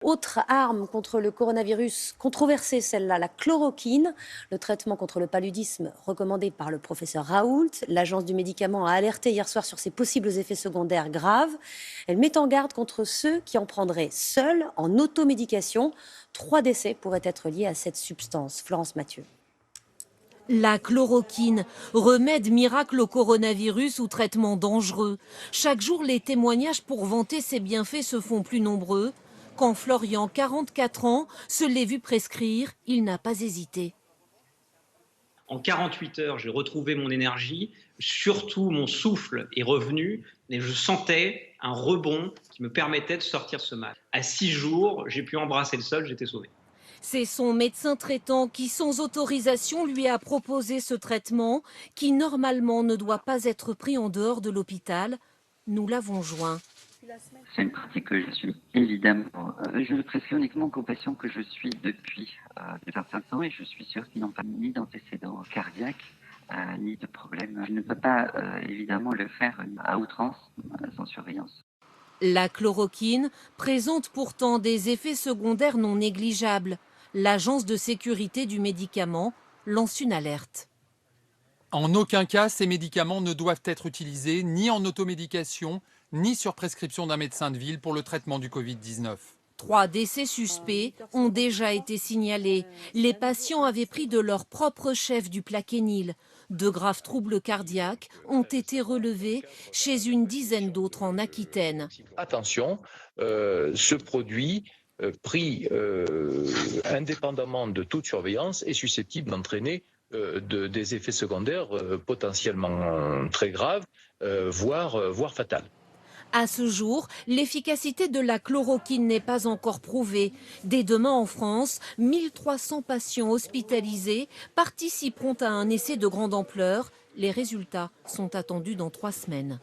Autre arme contre le coronavirus, controversée celle-là, la chloroquine, le traitement contre le paludisme recommandé par le professeur Raoult. L'agence du médicament a alerté hier soir sur ses possibles effets secondaires graves. Elle met en garde contre ceux qui en prendraient seuls, en automédication. 3 décès pourraient être liés à cette substance. Florence Mathieu. La chloroquine, remède miracle au coronavirus ou traitement dangereux. Chaque jour, les témoignages pour vanter ses bienfaits se font plus nombreux. Quand Florian, 44 ans, se l'est vu prescrire, il n'a pas hésité. En 48 heures, j'ai retrouvé mon énergie, surtout mon souffle est revenu et je sentais un rebond qui me permettait de sortir ce mal. À 6 jours, j'ai pu embrasser le sol, j'étais sauvé. C'est son médecin traitant qui, sans autorisation, lui a proposé ce traitement qui, normalement, ne doit pas être pris en dehors de l'hôpital. Nous l'avons joint. C'est une pratique que je suis évidemment. Je le prescris uniquement qu'aux patients que je suis depuis plus d'un certain temps et je suis sûr qu'ils n'ont pas ni d'antécédents cardiaques ni de problèmes. Je ne peux pas évidemment le faire à outrance, sans surveillance. La chloroquine présente pourtant des effets secondaires non négligeables. L'Agence de sécurité du médicament lance une alerte. En aucun cas, ces médicaments ne doivent être utilisés ni en automédication, ni sur prescription d'un médecin de ville pour le traitement du Covid-19. 3 décès suspects ont déjà été signalés. Les patients avaient pris de leur propre chef du plaquenil. De graves troubles cardiaques ont été relevés chez une dizaine d'autres en Aquitaine. Attention, ce produit pris indépendamment de toute surveillance est susceptible d'entraîner des effets secondaires potentiellement très graves, voire fatals. À ce jour, l'efficacité de la chloroquine n'est pas encore prouvée. Dès demain en France, 1300 patients hospitalisés participeront à un essai de grande ampleur. Les résultats sont attendus dans 3 semaines.